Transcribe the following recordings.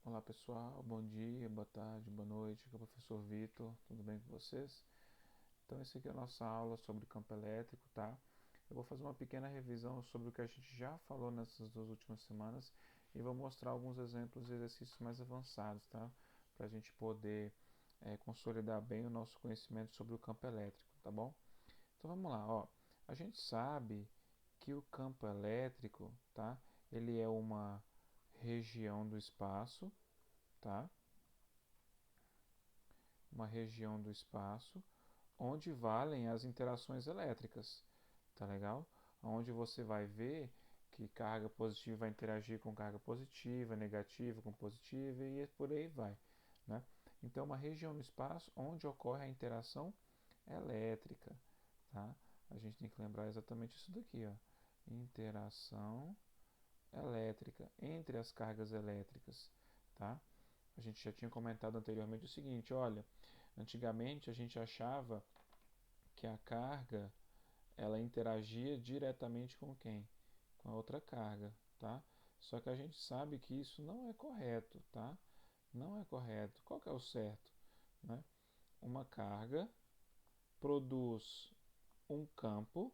Olá pessoal, bom dia, boa tarde, boa noite, aqui é o professor Vitor, tudo bem com vocês? Então esse aqui é a nossa aula sobre campo elétrico, tá? Eu vou fazer uma pequena revisão sobre o que a gente já falou nessas 2 últimas semanas e vou mostrar alguns exemplos de exercícios mais avançados, tá? Para a gente poder consolidar bem o nosso conhecimento sobre o campo elétrico, tá bom? Então vamos lá, ó. A gente sabe que o campo elétrico, tá? Ele é uma região do espaço, tá? Uma região do espaço onde valem as interações elétricas, tá legal? Onde você vai ver que carga positiva vai interagir com carga positiva, negativa com positiva e por aí vai, né? Então, uma região no espaço onde ocorre a interação elétrica, tá? A gente tem que lembrar exatamente isso daqui, ó. Interação elétrica entre as cargas elétricas, tá? A gente já tinha comentado anteriormente o seguinte, olha, antigamente a gente achava que a carga ela interagia diretamente com quem? Com a outra carga, tá? Só que a gente sabe que isso não é correto, tá? Não é correto. Qual que é o certo? Né? Uma carga produz um campo,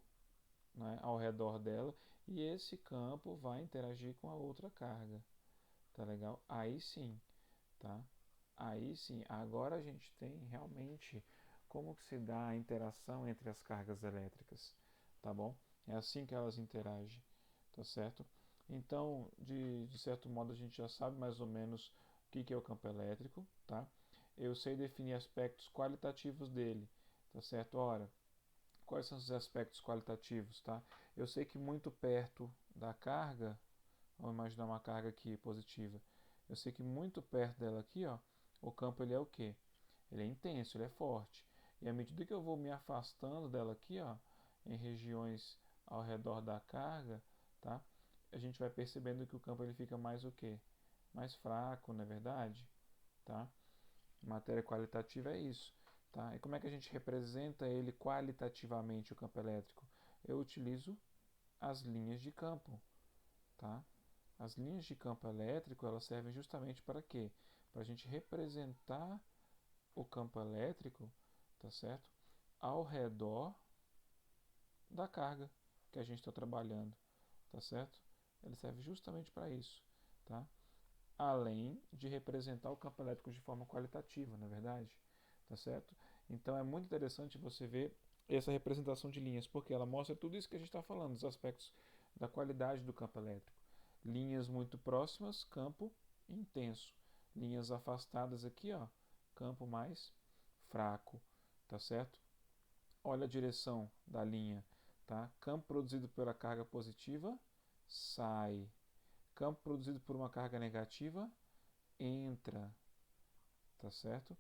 né, ao redor dela e esse campo vai interagir com a outra carga, tá legal? Aí sim, tá? Aí sim, agora a gente tem realmente como que se dá a interação entre as cargas elétricas, tá bom? É assim que elas interagem, tá certo? Então, de certo modo, a gente já sabe mais ou menos o que é o campo elétrico, tá? Eu sei definir aspectos qualitativos dele, tá certo? Ora, quais são os aspectos qualitativos, tá? Eu sei que muito perto da carga, vamos imaginar uma carga aqui positiva, eu sei que muito perto dela aqui, ó, o campo ele é o quê? Ele é intenso, ele é forte. E à medida que eu vou me afastando dela aqui, ó, em regiões ao redor da carga, tá? A gente vai percebendo que o campo ele fica mais o quê? Mais fraco, não é verdade? Tá? Matéria qualitativa é isso. Tá? E como é que a gente representa ele qualitativamente, o campo elétrico? Eu utilizo as linhas de campo. Tá? As linhas de campo elétrico elas servem justamente para quê? Para a gente representar o campo elétrico, tá certo? Ao redor da carga que a gente está trabalhando, tá certo? Ele serve justamente para isso, tá? Além de representar o campo elétrico de forma qualitativa, na verdade, tá certo? Então é muito interessante você ver essa representação de linhas, porque ela mostra tudo isso que a gente está falando, os aspectos da qualidade do campo elétrico. Linhas muito próximas, campo intenso. Linhas afastadas aqui, ó, campo mais fraco, tá certo? Olha a direção da linha, tá? Campo produzido pela carga positiva, sai. Campo produzido por uma carga negativa, entra, tá certo?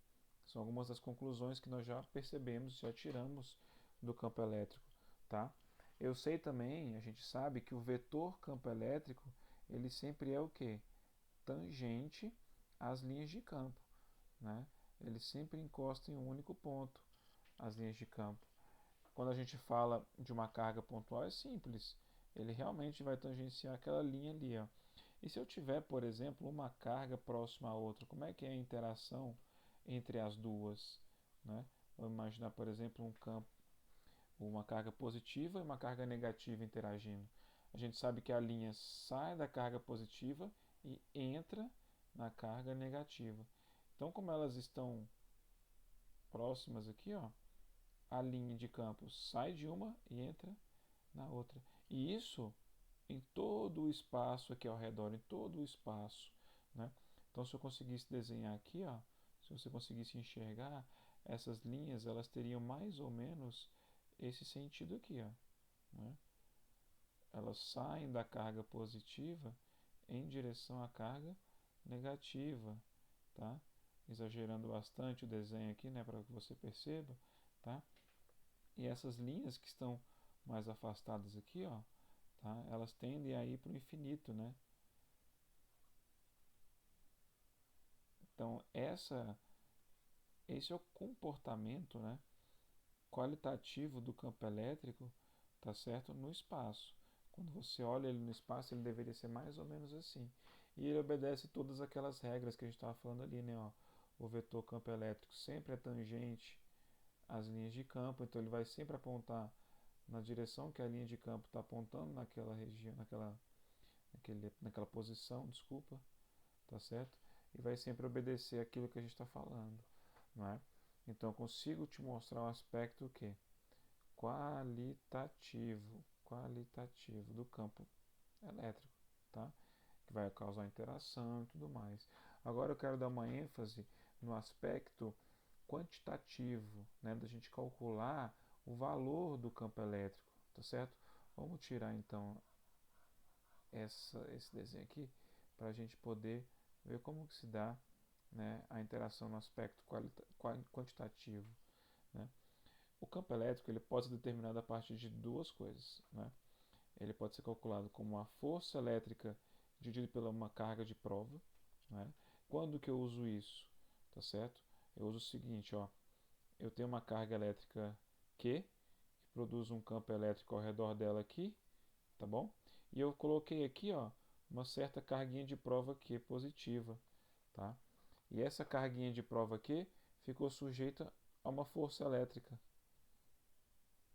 São algumas das conclusões que nós já percebemos, já tiramos do campo elétrico, tá? Eu sei também, a gente sabe que o vetor campo elétrico, ele sempre é o quê? Tangente às linhas de campo, né? Ele sempre encosta em um único ponto, as linhas de campo. Quando a gente fala de uma carga pontual, é simples. Ele realmente vai tangenciar aquela linha ali, ó. E se eu tiver, por exemplo, uma carga próxima à outra, como é que é a interação entre as duas? Né? Vamos imaginar, por exemplo, um campo, uma carga positiva e uma carga negativa interagindo. A gente sabe que a linha sai da carga positiva e entra na carga negativa. Então, como elas estão próximas aqui, ó, a linha de campo sai de uma e entra na outra. E isso em todo o espaço aqui ao redor, em todo o espaço, né? Então, se eu conseguisse desenhar aqui, ó, se você conseguisse enxergar, essas linhas, elas teriam mais ou menos esse sentido aqui, ó, né? Elas saem da carga positiva em direção à carga negativa, tá? Exagerando bastante o desenho aqui, né, para que você perceba, tá? E essas linhas que estão mais afastadas aqui, ó, tá? Elas tendem a ir para o infinito, né? Então, esse é o comportamento, né, qualitativo do campo elétrico, tá certo? No espaço. Quando você olha ele no espaço, ele deveria ser mais ou menos assim. e ele obedece todas aquelas regras que a gente estava falando ali, né? Ó, o vetor campo elétrico sempre é tangente às linhas de campo, então ele vai sempre apontar na direção que a linha de campo está apontando naquela região, naquela posição, desculpa, tá certo? E vai sempre obedecer aquilo que a gente está falando, não é? Então eu consigo te mostrar um aspecto que qualitativo do campo elétrico, tá? Que vai causar interação e tudo mais. Agora eu quero dar uma ênfase no aspecto quantitativo, né, da gente calcular o valor do campo elétrico, tá certo? Vamos tirar então esse desenho aqui para a gente poder ver como que se dá, né, a interação no aspecto quantitativo, né? O campo elétrico ele pode ser determinado a partir de duas coisas, né? Ele pode ser calculado como a força elétrica dividido pela uma carga de prova, né? Quando que eu uso isso? Tá certo? Eu uso o seguinte, ó. Eu tenho uma carga elétrica Q, que produz um campo elétrico ao redor dela aqui, tá bom? E eu coloquei aqui, ó, uma certa carguinha de prova Q positiva, tá? E essa carguinha de prova Q ficou sujeita a uma força elétrica,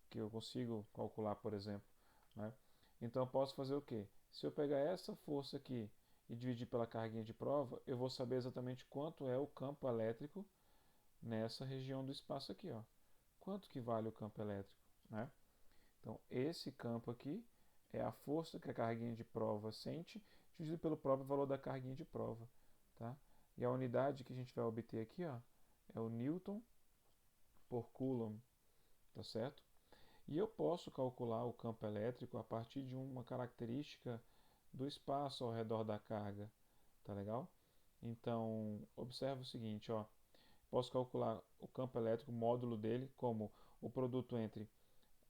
que eu consigo calcular, por exemplo, né? Então eu posso fazer o quê? Se eu pegar essa força aqui e dividir pela carguinha de prova, eu vou saber exatamente quanto é o campo elétrico nessa região do espaço aqui, ó. Quanto que vale o campo elétrico, né? Então esse campo aqui é a força que a carguinha de prova sente dividido pelo próprio valor da carguinha de prova, tá? E a unidade que a gente vai obter aqui, ó, é o Newton por Coulomb, tá certo? E eu posso calcular o campo elétrico a partir de uma característica do espaço ao redor da carga, tá legal? Então, observe o seguinte, ó, posso calcular o campo elétrico, o módulo dele, como o produto entre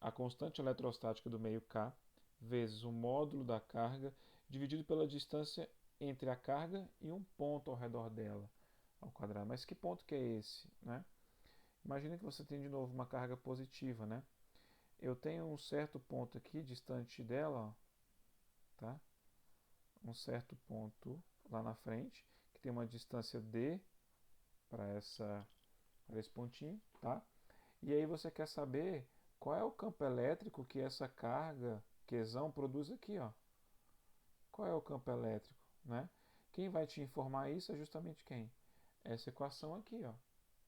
a constante eletrostática do meio K vezes o módulo da carga dividido pela distância entre a carga e um ponto ao redor dela, ao quadrado. Mas que ponto que é esse, né? Imagina que você tem de novo uma carga positiva, né? Eu tenho um certo ponto aqui distante dela, ó, tá? Um certo ponto lá na frente, que tem uma distância d para esse pontinho, tá? E aí você quer saber qual é o campo elétrico que essa carga, Qzão, produz aqui, ó. Qual é o campo elétrico, né? Quem vai te informar isso é justamente quem? Essa equação aqui, ó,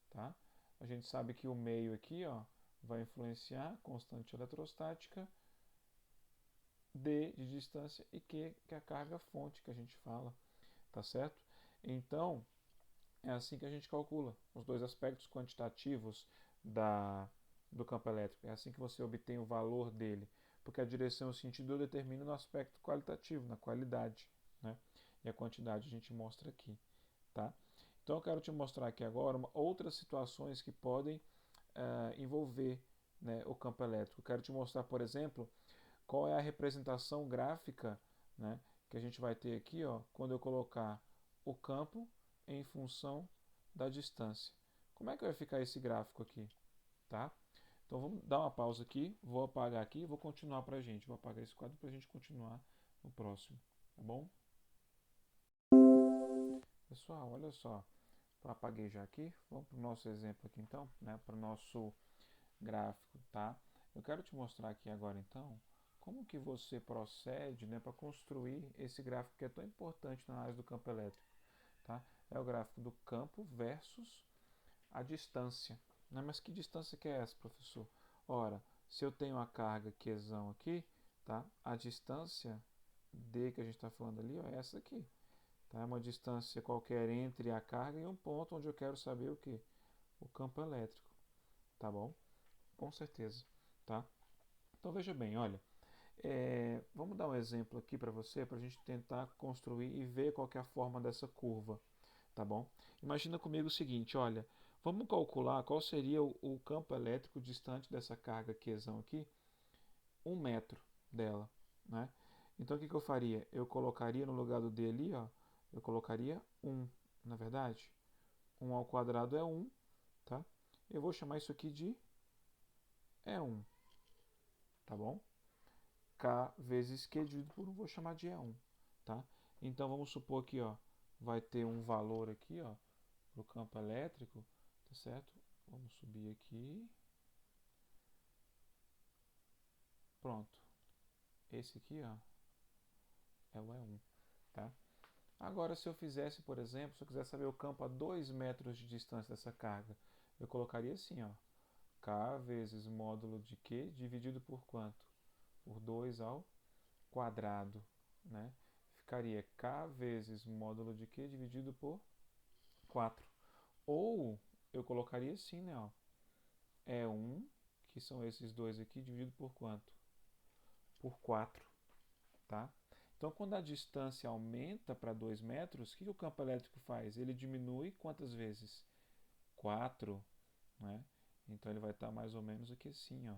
tá? A gente sabe que o meio aqui, ó, vai influenciar a constante eletrostática d de distância e q, que é a carga fonte que a gente fala, tá certo? Então, é assim que a gente calcula os dois aspectos quantitativos do campo elétrico. É assim que você obtém o valor dele, porque a direção e o sentido eu determino no aspecto qualitativo, na qualidade, né? E a quantidade a gente mostra aqui, tá? Então eu quero te mostrar aqui agora outras situações que podem envolver, né, o campo elétrico. Eu quero te mostrar, por exemplo, qual é a representação gráfica, né, que a gente vai ter aqui, ó, quando eu colocar o campo em função da distância. Como é que vai ficar esse gráfico aqui, tá? Então vamos dar uma pausa aqui, vou apagar aqui e vou continuar para a gente. Vou apagar esse quadro para a gente continuar no próximo, tá bom? Pessoal, olha só, eu apaguei já aqui, vamos para o nosso exemplo aqui então, né, para o nosso gráfico, tá? Eu quero te mostrar aqui agora então como que você procede, né, para construir esse gráfico que é tão importante na análise do campo elétrico, tá? É o gráfico do campo versus a distância, né? Mas que distância que é essa, professor? Ora, se eu tenho a carga Qzão aqui, tá? A distância D que a gente está falando ali, ó, é essa aqui, tá? É uma distância qualquer entre a carga e um ponto onde eu quero saber o que? O campo elétrico, tá bom? Com certeza, tá? Então veja bem, olha, vamos dar um exemplo aqui para você, para a gente tentar construir e ver qual que é a forma dessa curva, tá bom? Imagina comigo o seguinte, olha, vamos calcular qual seria o campo elétrico distante dessa carga Qzão aqui, 1 metro dela, né? Então o que eu faria? Eu colocaria no lugar do D ali, ó, eu colocaria 1, na verdade? 1 ao quadrado é 1, tá? Eu vou chamar isso aqui de E1, tá bom? K vezes Q dividido por 1, vou chamar de E1, tá? Então vamos supor que, ó, vai ter um valor aqui, ó, para o campo elétrico, tá certo? Vamos subir aqui. Pronto. Esse aqui, ó, é o E1, tá? Agora, se eu fizesse, por exemplo, se eu quiser saber o campo a 2 metros de distância dessa carga, eu colocaria assim, ó, K vezes módulo de Q dividido por quanto? Por 2 ao quadrado, né? Ficaria K vezes módulo de Q dividido por 4. Ou eu colocaria assim, né, ó, E1, que são esses dois aqui, dividido por quanto? Por 4, tá? Então, quando a distância aumenta para 2 metros, o que o campo elétrico faz? Ele diminui quantas vezes? 4, né? Então, ele vai estar mais ou menos aqui assim, ó.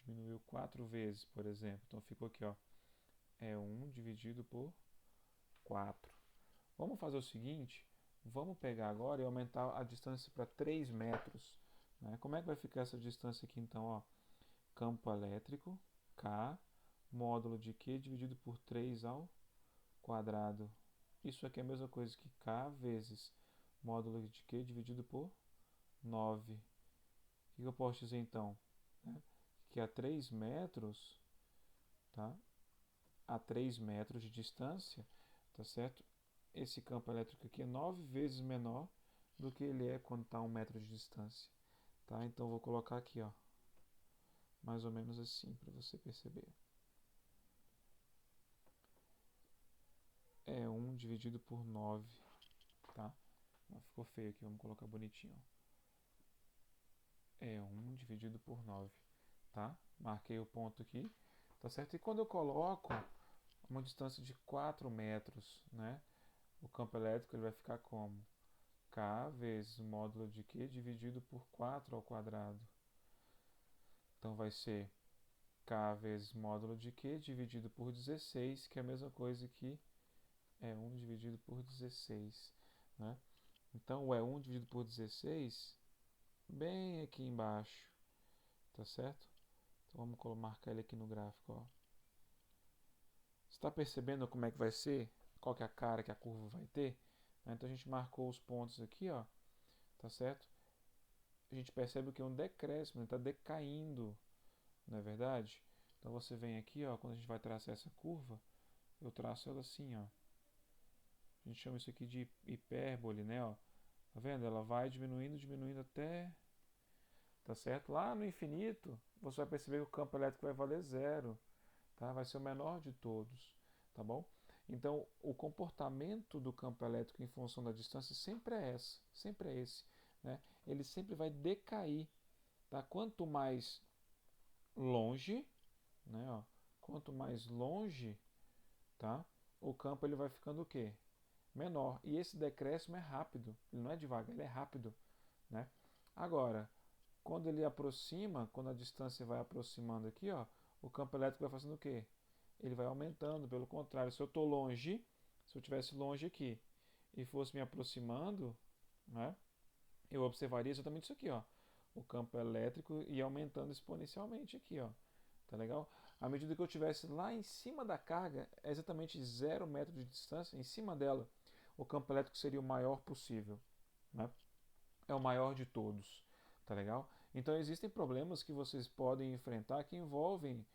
Diminuiu 4 vezes, por exemplo. Então, ficou aqui, ó, E1 dividido por 4. Vamos fazer o seguinte, vamos pegar agora e aumentar a distância para 3 metros. Né? Como é que vai ficar essa distância aqui, então? Ó? Campo elétrico, K, módulo de Q dividido por 3 ao quadrado. Isso aqui é a mesma coisa que K vezes módulo de Q dividido por 9. O que eu posso dizer então? Né? Que a 3 metros, tá? A 3 metros de distância, tá certo? Esse campo elétrico aqui é 9 vezes menor do que ele é quando está a 1 metro de distância. Tá? Então, vou colocar aqui, ó, mais ou menos assim, para você perceber. É 1 dividido por 9, tá? Ficou feio aqui, vamos colocar bonitinho. É 1 dividido por 9, tá? Marquei o ponto aqui, tá certo? E quando eu coloco uma distância de 4 metros, né? O campo elétrico ele vai ficar como? K vezes o módulo de Q dividido por 4 ao quadrado. Então vai ser K vezes módulo de Q dividido por 16, que é a mesma coisa que E1 dividido por 16. Né? Então, o E1 dividido por 16, bem aqui embaixo, tá certo? Então, vamos marcar ele aqui no gráfico. Ó. Você está percebendo como é que vai ser? Qual que é a cara que a curva vai ter? Então, a gente marcou os pontos aqui, ó, tá certo? A gente percebe que é um decréscimo, está decaindo, não é verdade? Então, você vem aqui, ó, quando a gente vai traçar essa curva, eu traço ela assim, ó. A gente chama isso aqui de hipérbole, né? Ó. Tá vendo? Ela vai diminuindo, diminuindo até... Tá certo? Lá no infinito, você vai perceber que o campo elétrico vai valer zero. Tá? Vai ser o menor de todos. Tá bom? Então, o comportamento do campo elétrico em função da distância sempre é esse. Né? Ele sempre vai decair. Tá? Quanto mais longe, né? Ó, quanto mais longe, tá? O campo ele vai ficando o quê? Menor. E esse decréscimo é rápido, ele não é devagar, ele é rápido. Né? Agora, quando ele aproxima, quando a distância vai aproximando aqui, ó, o campo elétrico vai fazendo o quê? Ele vai aumentando, pelo contrário. Se eu estou longe, se eu estivesse longe aqui e fosse me aproximando, né, eu observaria exatamente isso aqui, ó. O campo elétrico ia aumentando exponencialmente aqui, ó. Tá legal? À medida que eu estivesse lá em cima da carga, é exatamente 0 metro de distância, em cima dela, o campo elétrico seria o maior possível. Né? É o maior de todos. Tá legal? Então existem problemas que vocês podem enfrentar que envolvem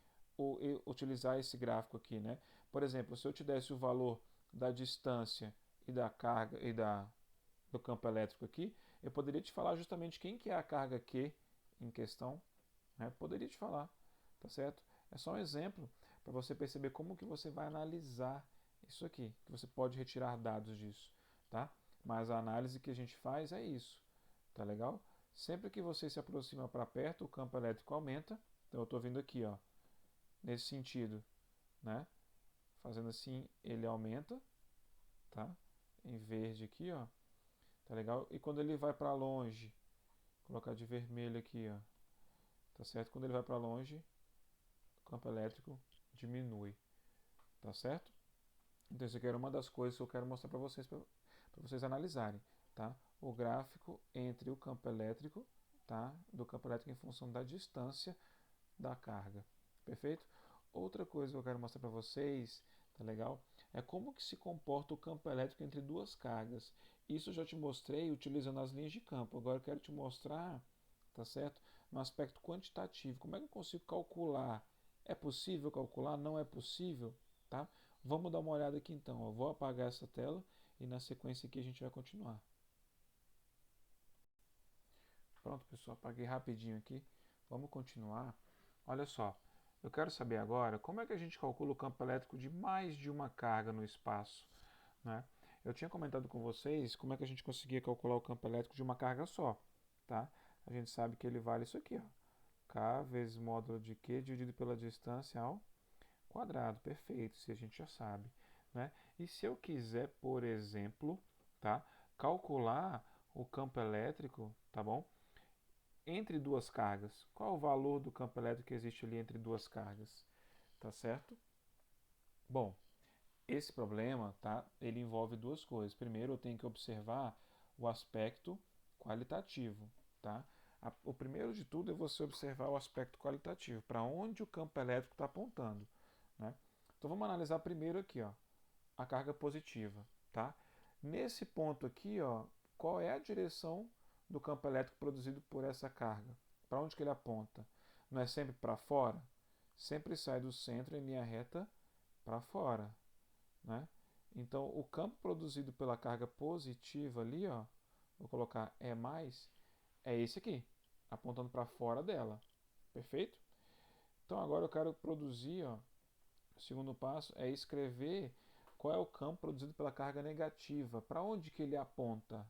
utilizar esse gráfico aqui. Né? Por exemplo, se eu te desse o valor da distância e da carga e do campo elétrico aqui, eu poderia te falar justamente quem que é a carga Q em questão. Né? Poderia te falar. Tá certo? É só um exemplo para você perceber como que você vai analisar isso aqui, que você pode retirar dados disso, tá? Mas a análise que a gente faz é isso, tá legal? Sempre que você se aproxima para perto, o campo elétrico aumenta. Então eu estou vindo aqui, ó, nesse sentido, né? Fazendo assim, ele aumenta, tá? Em verde aqui, ó, tá legal? E quando ele vai para longe, vou colocar de vermelho aqui, ó, tá certo? Quando ele vai para longe, o campo elétrico diminui, tá certo? Então isso aqui era uma das coisas que eu quero mostrar para vocês analisarem, tá? O gráfico entre o campo elétrico, tá? Do campo elétrico em função da distância da carga, perfeito? Outra coisa que eu quero mostrar para vocês, Tá legal? É como que se comporta o campo elétrico entre duas cargas. Isso eu já te mostrei utilizando as linhas de campo. Agora eu quero te mostrar, tá certo? No aspecto quantitativo. Como é que eu consigo calcular? É possível calcular? Não é possível? Tá? Vamos dar uma olhada aqui então. Eu vou apagar essa tela e na sequência aqui a gente vai continuar. Pronto, pessoal, apaguei rapidinho aqui. Vamos continuar. Olha só, eu quero saber agora como é que a gente calcula o campo elétrico de mais de uma carga no espaço, né? Eu tinha comentado com vocês como é que a gente conseguia calcular o campo elétrico de uma carga só, tá? A gente sabe que ele vale isso aqui, ó. K vezes módulo de Q dividido pela distância ao quadrado, perfeito, se a gente já sabe, né? E se eu quiser, por exemplo, tá, calcular o campo elétrico, tá bom? Entre duas cargas. Qual é o valor do campo elétrico que existe ali entre duas cargas? Tá certo? Bom, esse problema, tá, ele envolve duas coisas. Primeiro, eu tenho que observar o aspecto qualitativo, tá? O primeiro de tudo é você observar o aspecto qualitativo, para onde o campo elétrico está apontando, né? Então vamos analisar primeiro aqui, ó, a carga positiva, tá? Nesse ponto aqui, ó, qual é a direção do campo elétrico produzido por essa carga? Para onde que ele aponta? Não é sempre para fora? Sempre sai do centro em linha reta para fora, né? Então, o campo produzido pela carga positiva ali, ó, vou colocar E+, é esse aqui, apontando para fora dela, perfeito? Então, agora eu quero produzir, ó, o segundo passo é escrever qual é o campo produzido pela carga negativa, para onde que ele aponta,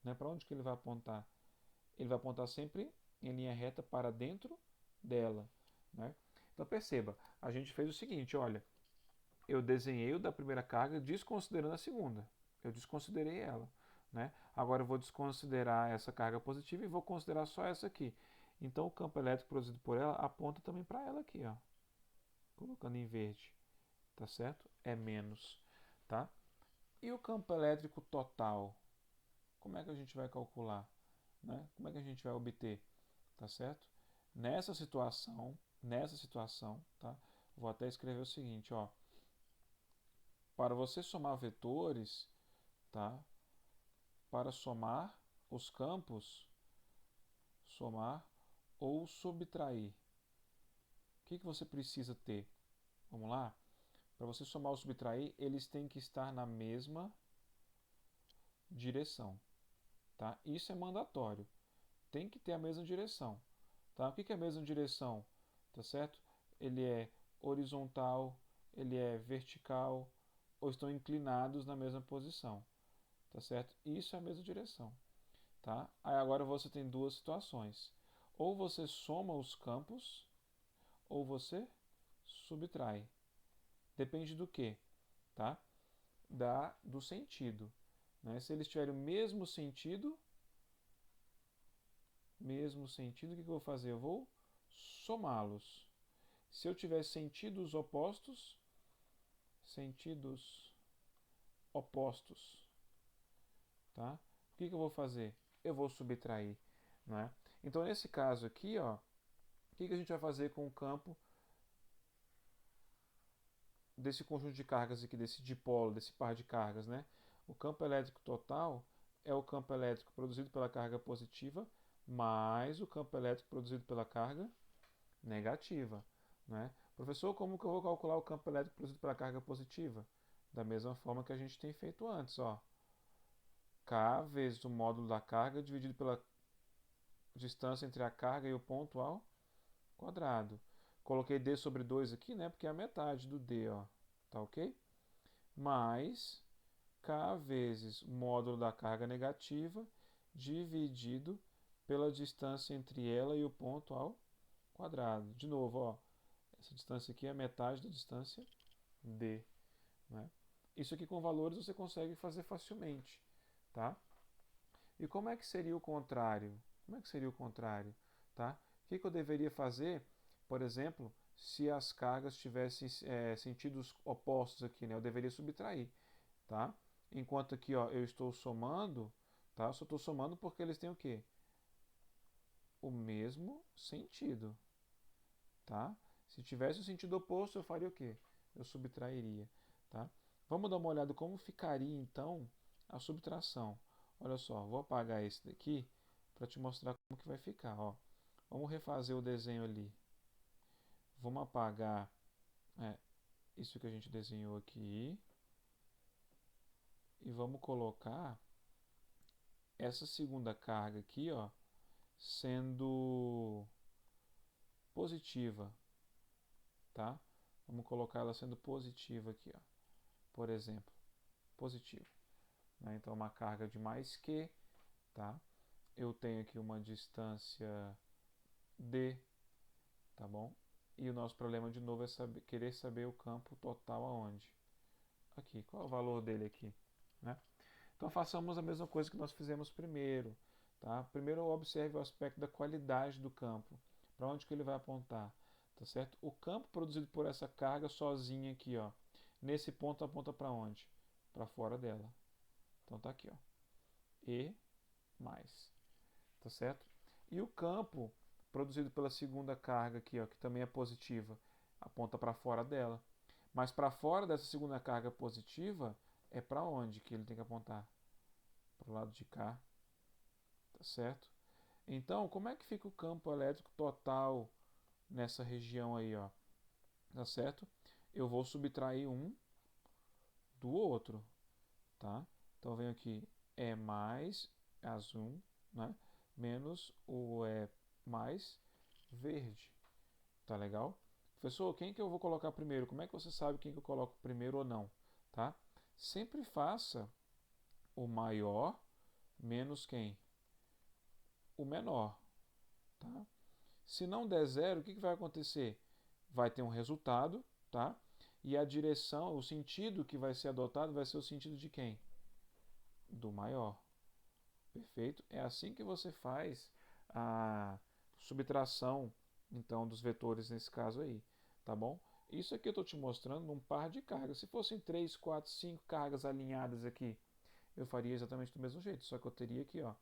né? Para onde que ele vai apontar? Ele vai apontar sempre em linha reta para dentro dela, né? Então, perceba, a gente fez o seguinte, olha, eu desenhei o da primeira carga desconsiderando a segunda. Eu desconsiderei ela, né? Agora eu vou desconsiderar essa carga positiva e vou considerar só essa aqui. Então o campo elétrico produzido por ela aponta também para ela aqui, ó, colocando em verde, tá certo? É menos, tá? E o campo elétrico total? Como é que a gente vai calcular, né? Como é que a gente vai obter, tá certo? Nessa situação, tá? Vou até escrever o seguinte, ó, para você somar vetores, tá? Para somar os campos, somar ou subtrair. O que você precisa ter? Vamos lá? Para você somar ou subtrair, eles têm que estar na mesma direção. Tá? Isso é mandatório. Tem que ter a mesma direção. Tá? O que é a mesma direção? Tá certo? Ele é horizontal, ele é vertical, ou estão inclinados na mesma posição. Tá certo? Isso é a mesma direção. Tá? Aí agora você tem duas situações. Ou você soma os campos, ou você subtrai. Depende do que? Tá? Do sentido. Né? Se eles tiverem o mesmo sentido, o que eu vou fazer? Eu vou somá-los. Se eu tiver sentidos opostos, tá? O que eu vou fazer? Eu vou subtrair, não é? Então, nesse caso aqui, ó, o que a gente vai fazer com o campo desse conjunto de cargas aqui, desse dipolo, desse par de cargas, né? O campo elétrico total é o campo elétrico produzido pela carga positiva mais o campo elétrico produzido pela carga negativa, né? Professor, como que eu vou calcular o campo elétrico produzido pela carga positiva? Da mesma forma que a gente tem feito antes, ó. K vezes o módulo da carga dividido pela distância entre a carga e o ponto ao quadrado. Coloquei D sobre 2 aqui, né? Porque é a metade do D, ó. Tá ok? Mais K vezes o módulo da carga negativa dividido pela distância entre ela e o ponto ao quadrado. De novo, ó. Essa distância aqui é a metade da distância D, né? Isso aqui com valores você consegue fazer facilmente, tá? E como é que seria o contrário? Como é que seria o contrário? Tá? O que eu deveria fazer, por exemplo, se as cargas tivessem sentidos opostos aqui, né? Eu deveria subtrair, tá? Enquanto aqui, ó, eu estou somando, tá? Eu só estou somando porque eles têm o quê? O mesmo sentido, tá? Se tivesse o sentido oposto, eu faria o quê? Eu subtrairia. tá? Vamos dar uma olhada como ficaria então a subtração. Olha só, vou apagar esse daqui para te mostrar como que vai ficar, ó. Vamos refazer o desenho ali. Vamos apagar isso que a gente desenhou aqui e vamos colocar essa segunda carga aqui, ó, sendo positiva, tá? Vamos colocar ela sendo positiva aqui, ó. Por exemplo, positivo, né? Então uma carga de mais que, tá? Eu tenho aqui uma distância d, tá bom? E o nosso problema de novo é querer saber o campo total aonde? Aqui, qual é o valor dele aqui, né? Então façamos a mesma coisa que nós fizemos primeiro, tá? Primeiro observe o aspecto da qualidade do campo, para onde que ele vai apontar, tá certo? O campo produzido por essa carga sozinha aqui, ó, nesse ponto aponta para onde? Para fora dela. Então tá aqui, ó, E mais, tá certo? E o campo produzido pela segunda carga aqui, ó, que também é positiva, aponta para fora dela. Mas para fora dessa segunda carga positiva é para onde que ele tem que apontar? Para o lado de cá, tá certo? Então, como é que fica o campo elétrico total nessa região aí, ó? Tá certo? Eu vou subtrair um do outro, tá? Então, venho aqui, E mais azul, né? Menos o E mais verde, tá legal? Professor, quem que eu vou colocar primeiro? Como é que você sabe quem que eu coloco primeiro ou não, tá? Sempre faça o maior menos quem? O menor, tá? Se não der zero, o que vai acontecer? Vai ter um resultado, tá? E a direção, o sentido que vai ser adotado vai ser o sentido de quem? Do maior. Perfeito? É assim que você faz a subtração, então, dos vetores nesse caso aí, tá bom? Isso aqui eu estou te mostrando num par de cargas. Se fossem 3, 4, 5 cargas alinhadas aqui, eu faria exatamente do mesmo jeito, só que eu teria aqui, ó,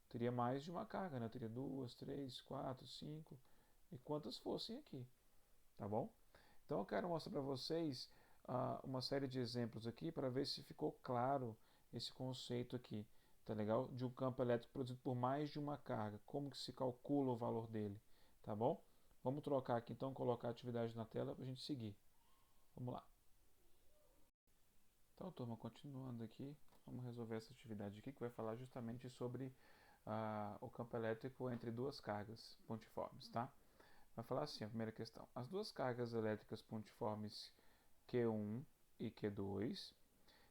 teria mais de uma carga, né? Eu teria 2, 3, 4, 5 e quantas fossem aqui, tá bom? Então eu quero mostrar para vocês uma série de exemplos aqui para ver se ficou claro esse conceito aqui, tá legal? De um campo elétrico produzido por mais de uma carga, como que se calcula o valor dele, tá bom? Vamos trocar aqui então, colocar a atividade na tela para a gente seguir. Vamos lá. Então, turma, continuando aqui, vamos resolver essa atividade aqui que vai falar justamente sobre o campo elétrico entre duas cargas pontiformes, tá? Vai falar assim, a primeira questão. As duas cargas elétricas pontiformes Q1 e Q2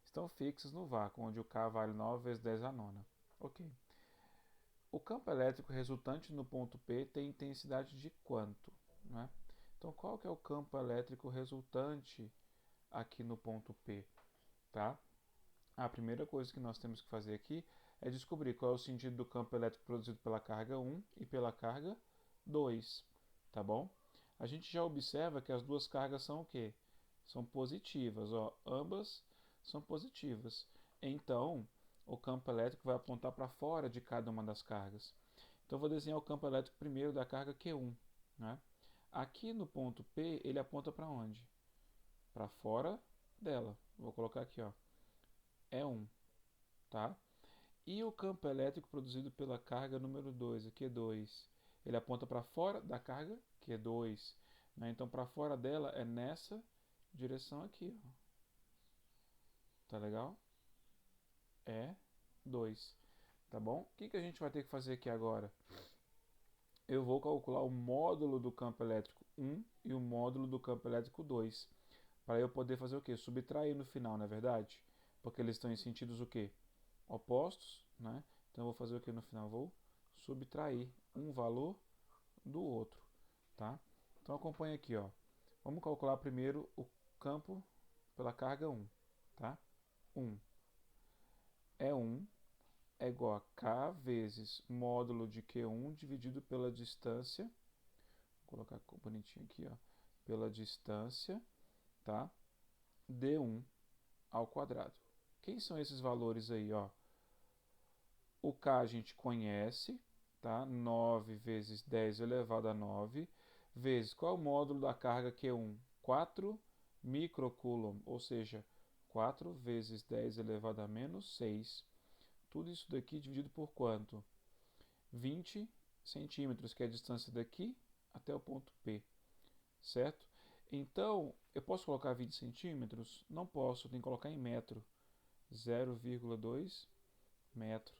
estão fixas no vácuo, onde o K vale 9 vezes 10 a nona. Ok. O campo elétrico resultante no ponto P tem intensidade de quanto? Né? Então, qual que é o campo elétrico resultante aqui no ponto P? Tá? A primeira coisa que nós temos que fazer aqui é descobrir qual é o sentido do campo elétrico produzido pela carga 1 e pela carga 2, tá bom? A gente já observa que as duas cargas são o quê? São positivas, ó, ambas são positivas. Então, o campo elétrico vai apontar para fora de cada uma das cargas. Então, vou desenhar o campo elétrico primeiro da carga Q1, né? Aqui no ponto P, ele aponta para onde? Para fora dela. Vou colocar aqui, ó, E1, tá? E o campo elétrico produzido pela carga número 2, a Q2, ele aponta para fora da carga Q2, né? Então, para fora dela é nessa direção aqui, ó. Tá legal? É 2, tá bom? O que a gente vai ter que fazer aqui agora? Eu vou calcular o módulo do campo elétrico 1 e o módulo do campo elétrico 2, para eu poder fazer o quê? Subtrair no final, não é verdade? Porque eles estão em sentidos o quê? Opostos, né? Então eu vou fazer o que no final? Vou subtrair um valor do outro, tá? Então acompanha aqui, ó. Vamos calcular primeiro o campo pela carga 1, tá? 1 é 1 é igual a K vezes módulo de Q1 dividido pela distância, vou colocar bonitinho aqui, ó, pela distância, tá? D1 ao quadrado. Quem são esses valores aí, ó? O K a gente conhece, tá? 9 vezes 10 elevado a 9, vezes qual é o módulo da carga Q1? 4 microcoulomb, ou seja, 4 vezes 10 elevado a menos 6. Tudo isso daqui dividido por quanto? 20 centímetros, que é a distância daqui até o ponto P, certo? Então, eu posso colocar 20 centímetros? Não posso, eu tenho que colocar em metro. 0,2 metro,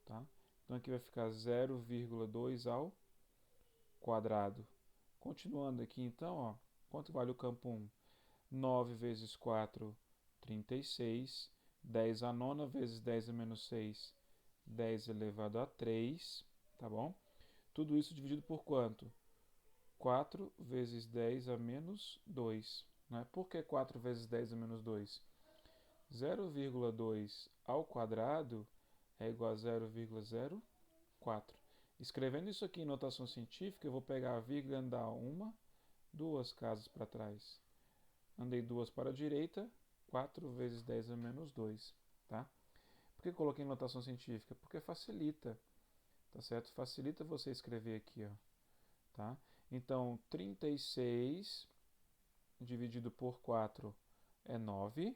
tá? Então aqui vai ficar 0,2 ao quadrado. Continuando aqui, então, ó, quanto vale o campo 1? 9 vezes 4, 36. 10 a nona vezes 10 a menos 6, 10 elevado a 3, tá bom? Tudo isso dividido por quanto? 4 vezes 10 a menos 2. Né? Por que 4 vezes 10 a menos 2? 0,2 ao quadrado é igual a 0,04. Escrevendo isso aqui em notação científica, eu vou pegar a vírgula e andar uma, duas casas para trás. Andei duas para a direita, 4 vezes 10 a menos 2. Tá? Por que eu coloquei em notação científica? Porque facilita, tá certo? Facilita você escrever aqui, ó. Tá? Então, 36 dividido por 4 é 9,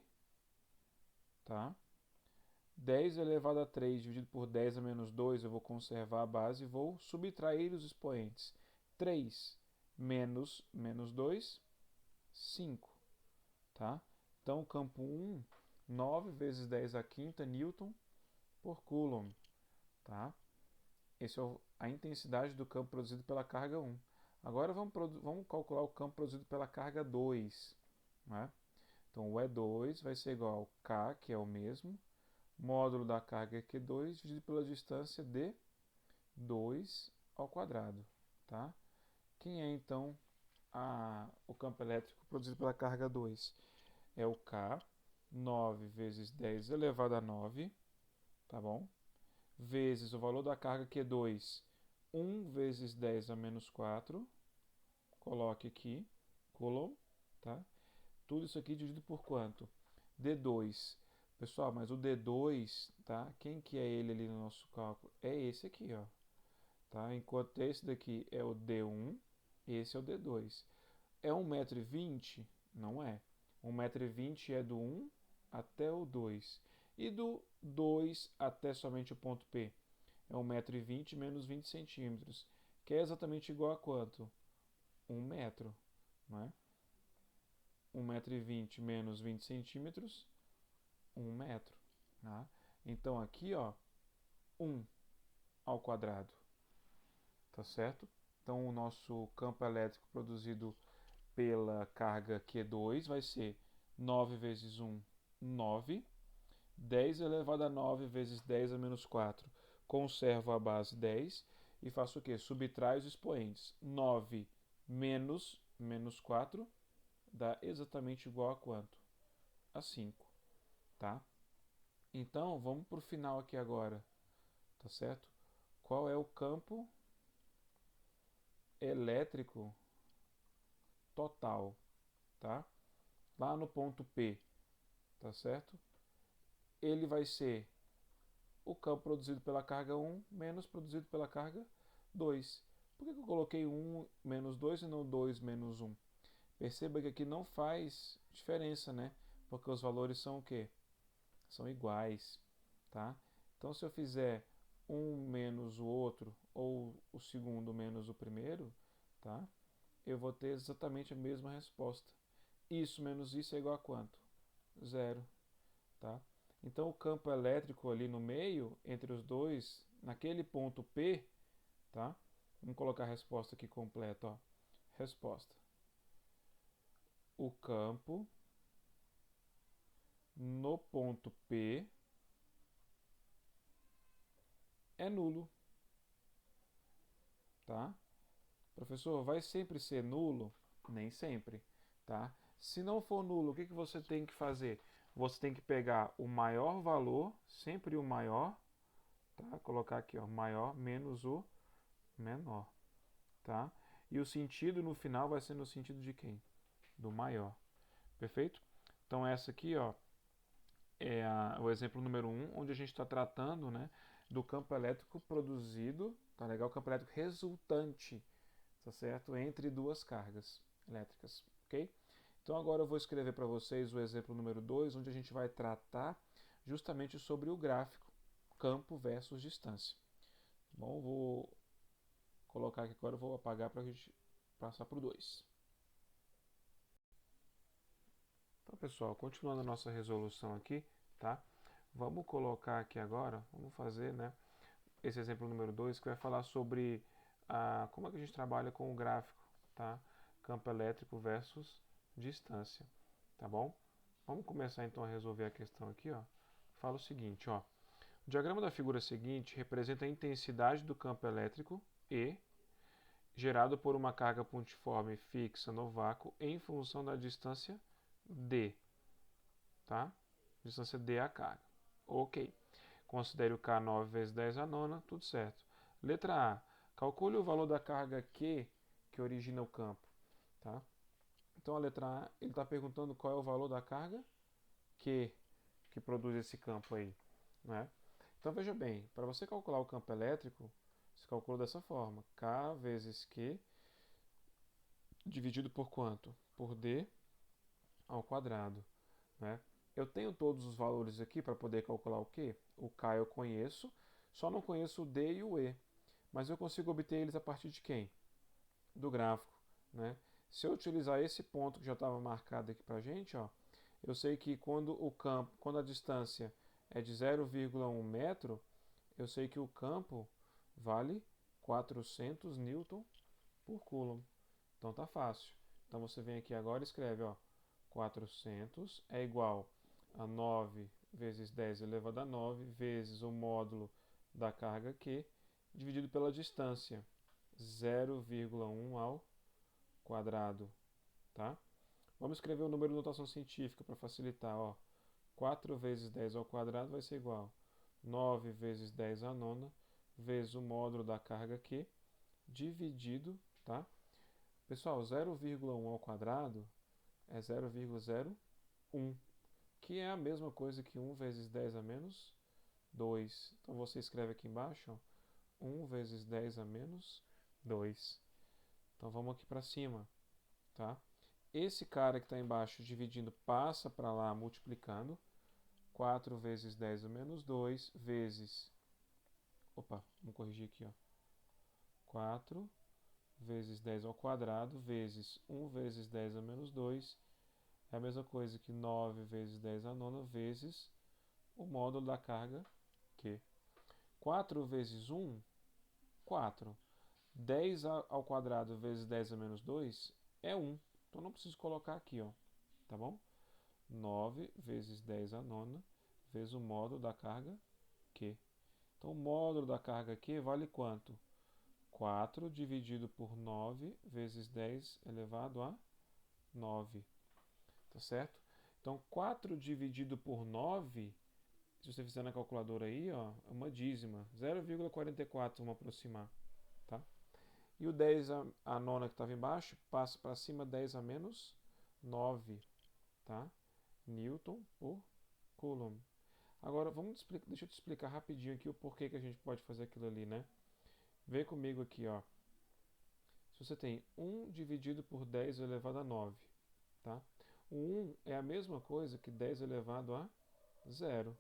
tá? 10 elevado a 3 dividido por 10 a menos 2, eu vou conservar a base e vou subtrair os expoentes. 3 menos 2, 5. Tá? Então, o campo 1, 9 vezes 10 a quinta Newton por Coulomb. Tá? Essa é a intensidade do campo produzido pela carga 1. Agora vamos calcular o campo produzido pela carga 2. Né? Então, o E2 vai ser igual ao K, que é o mesmo, módulo da carga Q2 dividido pela distância D2 ao quadrado. Tá? Quem é, então, o campo elétrico produzido pela carga 2? É o K, 9 vezes 10 elevado a 9, tá bom? Vezes o valor da carga Q2, 1 vezes 10 a menos 4, coloque aqui, Coulomb, tá? Tudo isso aqui dividido por quanto? D2. Pessoal, mas o D2, tá? Quem que é ele ali no nosso cálculo? É esse aqui, ó. Tá? Enquanto esse daqui é o D1, esse é o D2. É 1,20 m? Não é. 1,20 m é do 1 até o 2. E do 2 até somente o ponto P? É 1,20 m menos 20 centímetros, que é exatamente igual a quanto? 1 metro. Não é? 1,20 m menos 20 centímetros, 1 metro. Tá? Então aqui, ó, 1 ao quadrado. Tá certo? Então o nosso campo elétrico produzido pela carga Q2 vai ser 9 vezes 1, 9. 10 elevado a 9 vezes 10 a menos 4. Conservo a base 10 e faço o quê? Subtrai os expoentes. 9 menos 4 dá exatamente igual a quanto? A 5. Tá? Então, vamos para o final aqui agora. Tá certo? Qual é o campo elétrico total? Tá? Lá no ponto P. Tá certo? Ele vai ser o campo produzido pela carga 1 menos produzido pela carga 2. Por que eu coloquei 1 menos 2 e não 2 menos 1? Perceba que aqui não faz diferença, né? Porque os valores são o quê? São iguais, tá? Então, se eu fizer um menos o outro, ou o segundo menos o primeiro, tá? Eu vou ter exatamente a mesma resposta. Isso menos isso é igual a quanto? Zero, tá? Então, o campo elétrico ali no meio, entre os dois, naquele ponto P, tá? Vamos colocar a resposta aqui completa, ó. Resposta. O campo no ponto P é nulo, tá? Professor, vai sempre ser nulo? Nem sempre, tá? Se não for nulo, o que você tem que fazer? Você tem que pegar o maior valor, sempre o maior, tá? Colocar aqui, ó, maior menos o menor, tá? E o sentido no final vai ser no sentido de quem? Do maior, perfeito? Então essa aqui, ó, é o exemplo número 1, onde a gente está tratando, né, do campo elétrico produzido, tá legal? O campo elétrico resultante, tá certo? Entre duas cargas elétricas, ok? Então agora eu vou escrever para vocês o exemplo número 2, onde a gente vai tratar justamente sobre o gráfico, campo versus distância. Bom, vou colocar aqui agora, eu vou apagar para a gente passar para o 2. Então, pessoal, continuando a nossa resolução aqui, tá? Vamos colocar aqui agora, vamos fazer, né, esse exemplo número 2, que vai falar sobre como é que a gente trabalha com o gráfico, tá? Campo elétrico versus distância, tá bom? Vamos começar então a resolver a questão aqui, ó. Fala o seguinte, ó. O diagrama da figura seguinte representa a intensidade do campo elétrico E, gerado por uma carga pontiforme fixa no vácuo em função da distância D, tá? Distância D é a carga. Ok. Considere o K 9 vezes 10 a nona, tudo certo. Letra A. Calcule o valor da carga Q que origina o campo, tá? Então a letra A, ele está perguntando qual é o valor da carga Q que produz esse campo aí, né? Então veja bem, para você calcular o campo elétrico, você calcula dessa forma: K vezes Q dividido por quanto? Por D ao quadrado, né? Eu tenho todos os valores aqui para poder calcular o Q. O K eu conheço, só não conheço o D e o E. Mas eu consigo obter eles a partir de quem? Do gráfico, né? Se eu utilizar esse ponto que já estava marcado aqui para a gente, ó, eu sei que quando a distância é de 0,1 metro, eu sei que o campo vale 400 newton por coulomb. Então tá fácil. Então você vem aqui agora e escreve, ó, 400 é igual a 9 vezes 10 elevado a 9 vezes o módulo da carga Q dividido pela distância, 0,1 ao quadrado, tá? Vamos escrever o número de notação científica para facilitar, ó. 4 vezes 10 ao quadrado vai ser igual a 9 vezes 10 à nona vezes o módulo da carga Q dividido, tá? Pessoal, 0,1 ao quadrado é 0,01, que é a mesma coisa que 1 vezes 10 a menos 2. Então você escreve aqui embaixo, ó, 1 vezes 10 a menos 2. Então vamos aqui para cima, tá? Esse cara que está embaixo dividindo passa para lá multiplicando. 4 vezes 10 a menos 2 vezes... Opa, vamos corrigir aqui, ó. 4 vezes 10 ao quadrado vezes 1 vezes 10 a menos 2 é a mesma coisa que 9 vezes 10 a nona vezes o módulo da carga Q. 4 vezes 1, 4. 10 ao quadrado vezes 10 a menos 2 é 1. Então não preciso colocar aqui, ó, tá bom? 9 vezes 10 a nona vezes o módulo da carga Q. Então o módulo da carga Q vale quanto? 4 dividido por 9 vezes 10 elevado a 9. Tá certo? Então 4 dividido por 9, se você fizer na calculadora aí, ó, é uma dízima. 0,44, vamos aproximar. Tá? E o 10 a nona que estava embaixo passa para cima 10 a menos 9. Tá? Newton por Coulomb. Agora, deixa eu te explicar rapidinho aqui o porquê que a gente pode fazer aquilo ali, né? Vem comigo aqui, ó. Se você tem 1 dividido por 10 elevado a 9, tá? O 1 é a mesma coisa que 10 elevado a 0,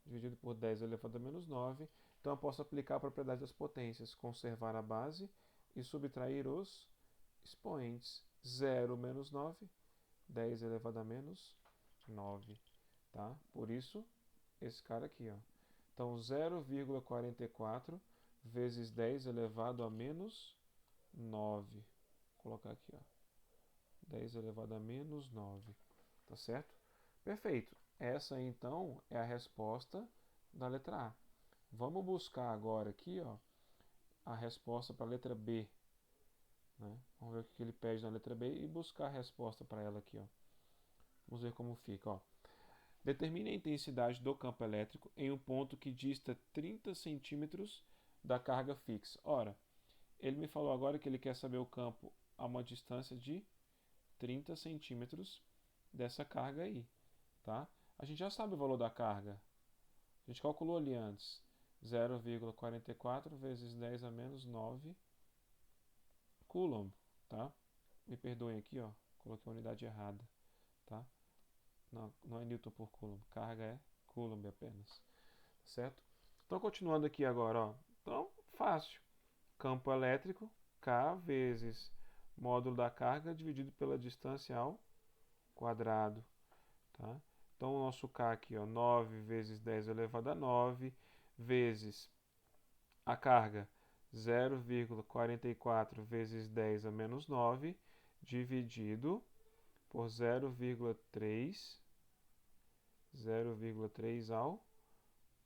dividido por 10 elevado a menos 9. Então eu posso aplicar a propriedade das potências, conservar a base e subtrair os expoentes. 0 menos 9, 10 elevado a menos 9. Tá? Por isso, esse cara aqui, ó. Então 0,44 vezes 10 elevado a menos 9. Vou colocar aqui, ó. 10 elevado a menos 9. Tá certo? Perfeito. Essa então é a resposta da letra A. Vamos buscar agora aqui, ó, a resposta para a letra B. Né? Vamos ver o que ele pede na letra B e buscar a resposta para ela aqui, ó. Vamos ver como fica, ó. Determine a intensidade do campo elétrico em um ponto que dista 30 centímetros da carga fixa. Ora, ele me falou agora que ele quer saber o campo a uma distância de 30 centímetros dessa carga aí, tá? A gente já sabe o valor da carga. A gente calculou ali antes. 0,44 vezes 10 a menos 9 Coulomb, tá? Me perdoem aqui, ó. coloquei a unidade errada, tá? Não, não é Newton por Coulomb, carga é Coulomb apenas, certo? Então, continuando aqui agora, ó. Então, fácil. Campo elétrico, K vezes módulo da carga dividido pela distância ao quadrado, tá? Então, o nosso K aqui, ó, 9 vezes 10 elevado a 9, vezes a carga 0,44 vezes 10 a menos 9, dividido por 0,3 ao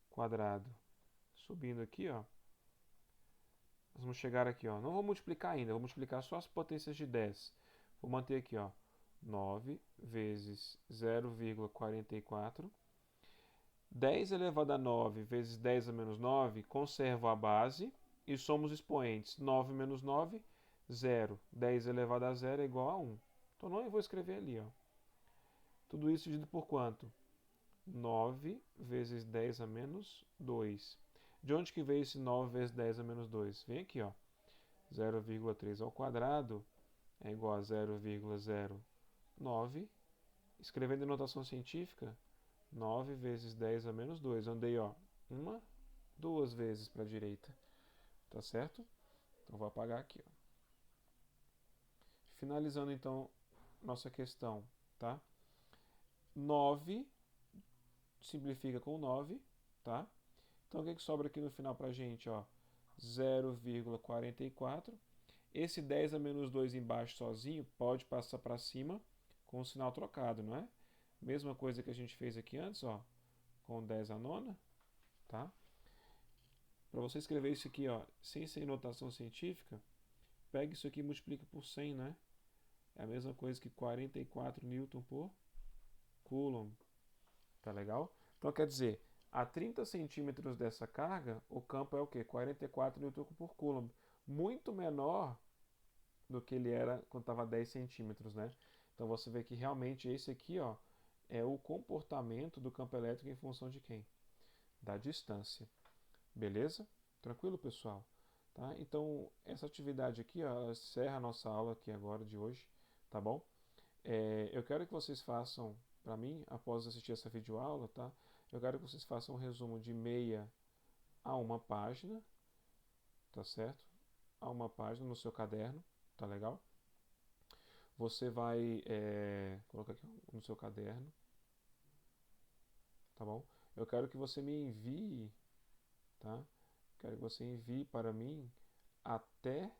quadrado. Subindo aqui, ó, nós vamos chegar aqui, ó. Não vou multiplicar ainda, vou multiplicar só as potências de 10. Vou manter aqui, ó, 9 vezes 0,44. 10 elevado a 9 vezes 10 a menos 9, conservo a base e somos expoentes. 9 menos 9, 0. 10 elevado a 0 é igual a 1. Então não vou escrever ali, ó. Tudo isso dividido por quanto? 9 vezes 10 a menos 2. De onde que veio esse 9 vezes 10 a menos 2? Vem aqui, ó. 0,3 ao quadrado é igual a 0,09. Escrevendo em notação científica, 9 vezes 10 a menos 2. Andei, ó, uma, duas vezes para a direita. Tá certo? Então vou apagar aqui, ó. Finalizando então nossa questão, tá? 9 simplifica com 9, tá? Então o que sobra aqui no final pra gente, ó? 0,44. Esse 10 a menos 2 embaixo sozinho pode passar para cima com o sinal trocado, não é? Mesma coisa que a gente fez aqui antes, ó, com 10 a nona, tá? Para você escrever isso aqui, ó, sem ser notação científica, pega isso aqui e multiplica por 100, né? É a mesma coisa que 44 newton por coulomb. Tá legal? Então quer dizer, a 30 centímetros dessa carga, o campo é o quê? 44 newton por coulomb. Muito menor do que ele era quando estava 10 centímetros, né? Então você vê que realmente esse aqui, ó, é o comportamento do campo elétrico em função de quem? Da distância. Beleza? Tranquilo, pessoal? Tá? Então, essa atividade aqui, ó, encerra a nossa aula aqui agora de hoje, tá bom? Eu quero que vocês façam, para mim, após assistir essa videoaula, tá? Eu quero que vocês façam um resumo de meia a uma página, tá certo? A uma página no seu caderno, tá legal? Você vai colocar aqui no seu caderno, tá bom? Eu quero que você me envie, tá? Quero que você envie para mim até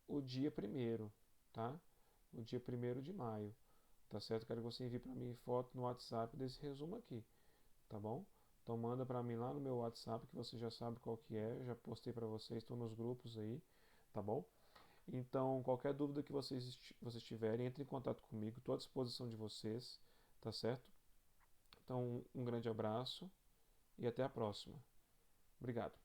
o dia 1º, tá? O dia 1º de maio, tá certo? Quero que você envie para mim foto no WhatsApp desse resumo aqui, tá bom? Então manda para mim lá no meu WhatsApp, que você já sabe qual que é, já postei para vocês, estou nos grupos aí, tá bom? Então, qualquer dúvida que vocês tiverem, entre em contato comigo, estou à disposição de vocês, tá certo? Então, um grande abraço e até a próxima. Obrigado.